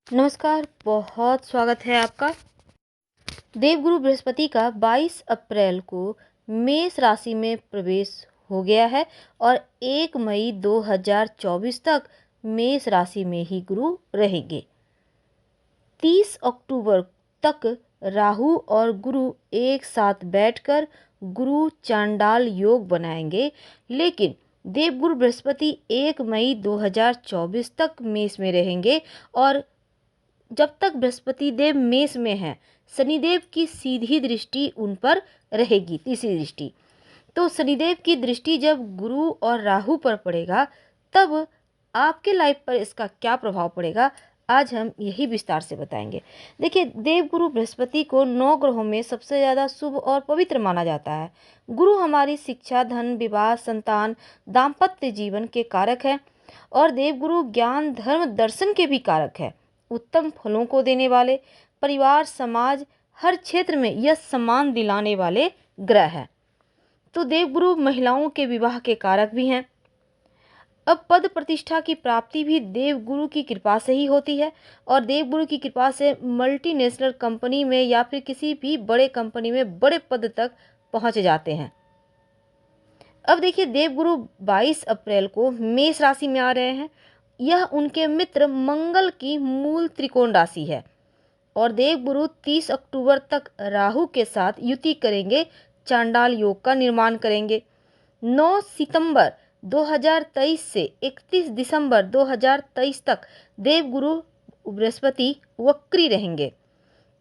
नमस्कार, बहुत स्वागत है आपका। देवगुरु बृहस्पति का 22 अप्रैल को मेष राशि में प्रवेश हो गया है और 1 मई 2024 तक मेष राशि में ही गुरु रहेंगे। 30 अक्टूबर तक राहु और गुरु एक साथ बैठकर गुरु चांडाल योग बनाएंगे, लेकिन देवगुरु बृहस्पति 1 मई 2024 तक मेष में रहेंगे और जब तक बृहस्पति देव मेष में हैं, शनिदेव की सीधी दृष्टि उन पर रहेगी, तीसरी दृष्टि। तो शनिदेव की दृष्टि जब गुरु और राहु पर पड़ेगा, तब आपके लाइफ पर इसका क्या प्रभाव पड़ेगा, आज हम यही विस्तार से बताएंगे। देखिए, देवगुरु बृहस्पति को 9 ग्रहों में सबसे ज़्यादा शुभ और पवित्र माना जाता है। गुरु हमारी शिक्षा, धन, विवाह, संतान, दाम्पत्य जीवन के कारक है और देवगुरु ज्ञान, धर्म, दर्शन के भी कारक है। उत्तम फलों को देने वाले, परिवार, समाज, हर क्षेत्र में यह सम्मान दिलाने वाले ग्रह हैं। तो देवगुरु महिलाओं के विवाह के कारक भी हैं। अब पद प्रतिष्ठा की प्राप्ति भी देवगुरु की कृपा से ही होती है और देवगुरु की कृपा से मल्टीनेशनल कंपनी में या फिर किसी भी बड़े कंपनी में बड़े पद तक पहुंच जाते हैं। अब देखिए, देवगुरु 22 अप्रैल को मेष राशि में आ रहे हैं। यह उनके मित्र मंगल की मूल त्रिकोण राशि है और देवगुरु 30 अक्टूबर तक राहु के साथ युति करेंगे, चांडाल योग का निर्माण करेंगे। 9 सितंबर 2023 से 31 दिसंबर 2023 तक देवगुरु बृहस्पति वक्री रहेंगे।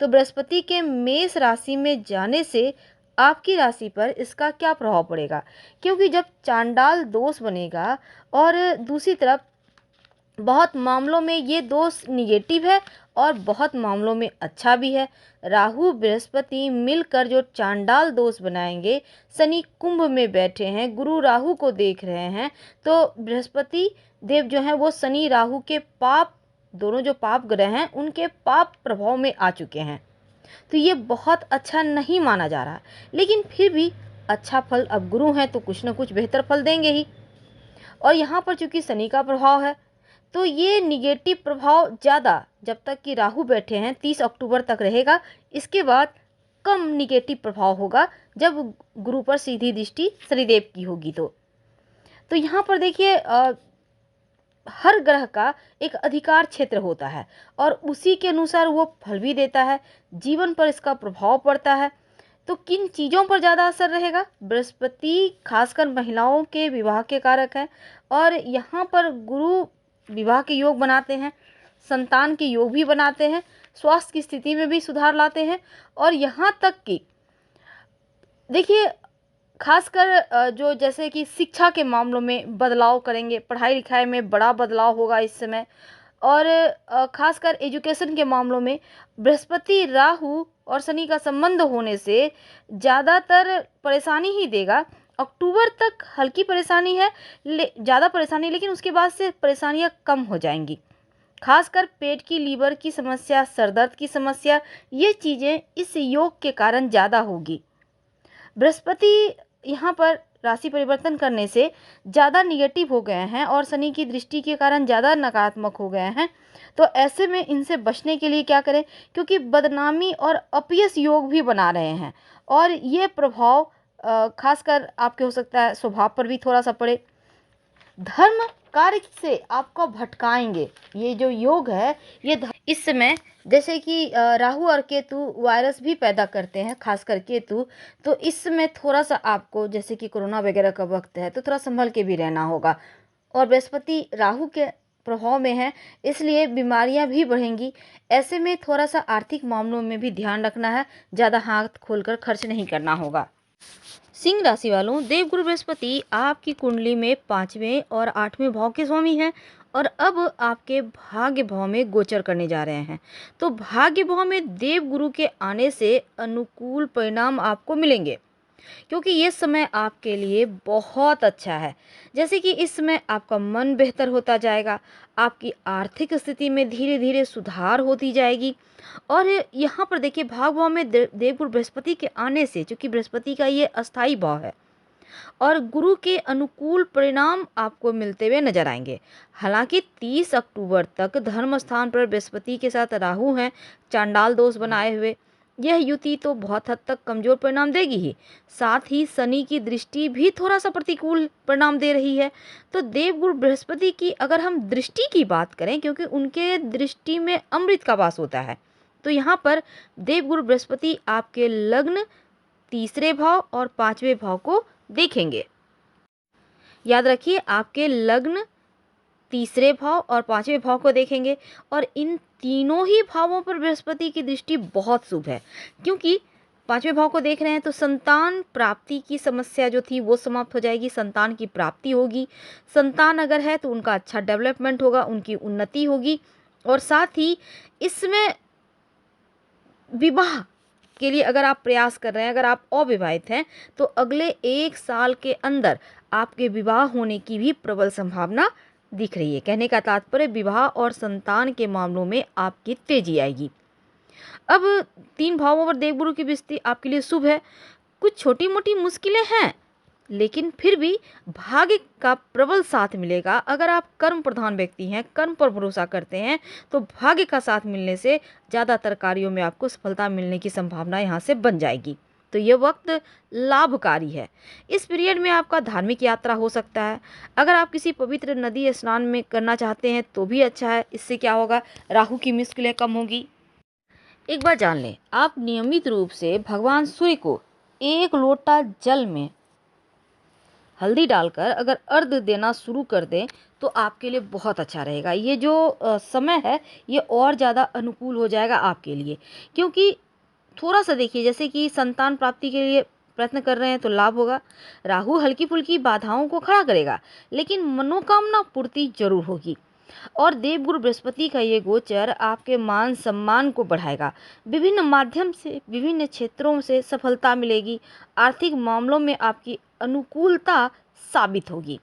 तो बृहस्पति के मेष राशि में जाने से आपकी राशि पर इसका क्या प्रभाव पड़ेगा, क्योंकि जब चांडाल दोष बनेगा और दूसरी तरफ बहुत मामलों में ये दोष निगेटिव है और बहुत मामलों में अच्छा भी है। राहु बृहस्पति मिलकर जो चांडाल दोष बनाएंगे, शनि कुंभ में बैठे हैं, गुरु राहु को देख रहे हैं, तो बृहस्पति देव जो हैं वो शनि राहु के पाप, दोनों जो पाप ग्रह हैं उनके पाप प्रभाव में आ चुके हैं। तो ये बहुत अच्छा नहीं माना जा रहा, लेकिन फिर भी अच्छा फल, अब गुरु हैं तो कुछ ना कुछ बेहतर फल देंगे ही। और यहाँ पर चूंकि शनि का प्रभाव है, तो ये निगेटिव प्रभाव ज़्यादा जब तक कि राहु बैठे हैं 30 अक्टूबर तक रहेगा। इसके बाद कम निगेटिव प्रभाव होगा जब गुरु पर सीधी दृष्टि शनिदेव की होगी। तो यहाँ पर देखिए, हर ग्रह का एक अधिकार क्षेत्र होता है और उसी के अनुसार वो फल भी देता है, जीवन पर इसका प्रभाव पड़ता है। तो किन चीज़ों पर ज़्यादा असर रहेगा? बृहस्पति खासकर महिलाओं के विवाह के कारक है और यहाँ पर गुरु विवाह के योग बनाते हैं, संतान के योग भी बनाते हैं, स्वास्थ्य की स्थिति में भी सुधार लाते हैं और यहाँ तक कि देखिए, खासकर जो जैसे कि शिक्षा के मामलों में बदलाव करेंगे, पढ़ाई लिखाई में बड़ा बदलाव होगा इस समय और खासकर एजुकेशन के मामलों में बृहस्पति राहु और शनि का संबंध होने से ज़्यादातर परेशानी ही देगा। अक्टूबर तक हल्की परेशानी है, ज़्यादा परेशानी, लेकिन उसके बाद से परेशानियां कम हो जाएंगी। खासकर पेट की, लीवर की समस्या, सरदर्द की समस्या, ये चीज़ें इस योग के कारण ज़्यादा होगी। बृहस्पति यहाँ पर राशि परिवर्तन करने से ज़्यादा निगेटिव हो गए हैं और शनि की दृष्टि के कारण ज़्यादा नकारात्मक हो गए हैं। तो ऐसे में इनसे बचने के लिए क्या करें, क्योंकि बदनामी और अपयश योग भी बना रहे हैं और ये प्रभाव खासकर आपके हो सकता है स्वभाव पर भी थोड़ा सा पड़े। धर्म कार्य से आपको भटकाएंगे ये जो योग है। ये इस समय जैसे कि राहु और केतु वायरस भी पैदा करते हैं, खासकर केतु। तो इस समय थोड़ा सा आपको, जैसे कि कोरोना वगैरह का वक्त है, तो थोड़ा संभल के भी रहना होगा और बृहस्पति राहु के प्रभाव में है, इसलिए बीमारियां भी बढ़ेंगी। ऐसे में थोड़ा सा आर्थिक मामलों में भी ध्यान रखना है, ज़्यादा हाथ खोलकर खर्च नहीं करना होगा। सिंह राशि वालों, देवगुरु बृहस्पति आपकी कुंडली में 5वें और 8वें भाव के स्वामी हैं और अब आपके भाग्य भाव में गोचर करने जा रहे हैं। तो भाग्य भाव में देवगुरु के आने से अनुकूल परिणाम आपको मिलेंगे, क्योंकि ये समय आपके लिए बहुत अच्छा है। जैसे कि इस समय आपका मन बेहतर होता जाएगा, आपकी आर्थिक स्थिति में धीरे धीरे सुधार होती जाएगी। और यहाँ पर देखिए, भाग भाव में देवगुरु बृहस्पति के आने से, चूंकि बृहस्पति का ये अस्थाई भाव है, और गुरु के अनुकूल परिणाम आपको मिलते हुए नजर आएंगे। हालांकि 30 अक्टूबर तक धर्म स्थान पर बृहस्पति के साथ राहु हैं, चांडाल दोष बनाए हुए। यह युति तो बहुत हद तक कमजोर परिणाम देगी ही, साथ ही शनि की दृष्टि भी थोड़ा सा प्रतिकूल परिणाम दे रही है। तो देवगुरु बृहस्पति की अगर हम दृष्टि की बात करें, क्योंकि उनके दृष्टि में अमृत का वास होता है, तो यहाँ पर देवगुरु बृहस्पति आपके लग्न, तीसरे भाव और पांचवें भाव को देखेंगे। याद रखिए, आपके लग्न, तीसरे भाव और पांचवें भाव को देखेंगे, और इन तीनों ही भावों पर बृहस्पति की दृष्टि बहुत शुभ है, क्योंकि पांचवें भाव को देख रहे हैं तो संतान प्राप्ति की समस्या जो थी वो समाप्त हो जाएगी, संतान की प्राप्ति होगी। संतान अगर है तो उनका अच्छा डेवलपमेंट होगा, उनकी उन्नति होगी, और साथ ही इसमें विवाह के लिए अगर आप प्रयास कर रहे हैं, अगर आप अविवाहित हैं, तो अगले 1 साल के अंदर आपके विवाह होने की भी प्रबल संभावना दिख रही है। कहने का तात्पर्य विवाह और संतान के मामलों में आपकी तेजी आएगी। अब 3 भावों पर देवगुरु की दृष्टि आपके लिए शुभ है। कुछ छोटी मोटी मुश्किलें हैं, लेकिन फिर भी भाग्य का प्रबल साथ मिलेगा। अगर आप कर्म प्रधान व्यक्ति हैं, कर्म पर भरोसा करते हैं, तो भाग्य का साथ मिलने से ज़्यादातर कार्यों में आपको सफलता मिलने की संभावना यहाँ से बन जाएगी। तो ये वक्त लाभकारी है। इस पीरियड में आपका धार्मिक यात्रा हो सकता है। अगर आप किसी पवित्र नदी स्नान में करना चाहते हैं तो भी अच्छा है। इससे क्या होगा, राहु की मुश्किलें कम होगी। एक बार जान लें, आप नियमित रूप से भगवान सूर्य को 1 लोटा जल में हल्दी डालकर अगर अर्घ देना शुरू कर दें तो आपके लिए बहुत अच्छा रहेगा। ये जो समय है ये और ज़्यादा अनुकूल हो जाएगा आपके लिए, क्योंकि थोड़ा सा देखिए, जैसे कि संतान प्राप्ति के लिए प्रयत्न कर रहे हैं तो लाभ होगा। राहु हल्की फुल्की बाधाओं को खड़ा करेगा, लेकिन मनोकामना पूर्ति जरूर होगी। और देवगुरु बृहस्पति का ये गोचर आपके मान सम्मान को बढ़ाएगा। विभिन्न माध्यम से विभिन्न क्षेत्रों से सफलता मिलेगी। आर्थिक मामलों में आपकी अनुकूलता साबित होगी,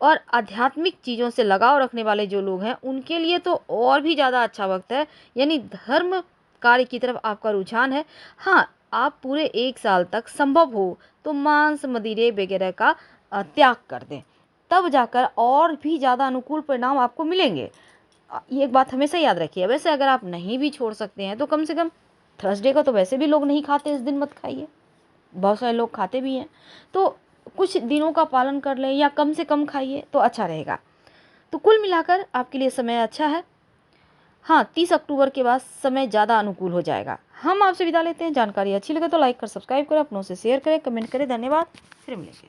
और आध्यात्मिक चीज़ों से लगाव रखने वाले जो लोग हैं उनके लिए तो और भी ज़्यादा अच्छा वक्त है। यानी धर्म कार्य की तरफ आपका रुझान है। हाँ, आप पूरे 1 साल तक संभव हो तो मांस मदिरे वगैरह का त्याग कर दें, तब जाकर और भी ज़्यादा अनुकूल परिणाम आपको मिलेंगे। ये एक बात हमेशा याद रखिए। वैसे अगर आप नहीं भी छोड़ सकते हैं तो कम से कम थर्सडे का तो वैसे भी लोग नहीं खाते, इस दिन मत खाइए। बहुत सारे लोग खाते भी हैं, तो कुछ दिनों का पालन कर लें या कम से कम खाइए तो अच्छा रहेगा। तो कुल मिलाकर आपके लिए समय अच्छा है। हाँ, 30 अक्टूबर के बाद समय ज़्यादा अनुकूल हो जाएगा। हम आपसे विदा लेते हैं। जानकारी अच्छी लगे तो लाइक कर सब्सक्राइब करें, अपनों से शेयर करें, कमेंट करें। धन्यवाद, फिर मिलेंगे।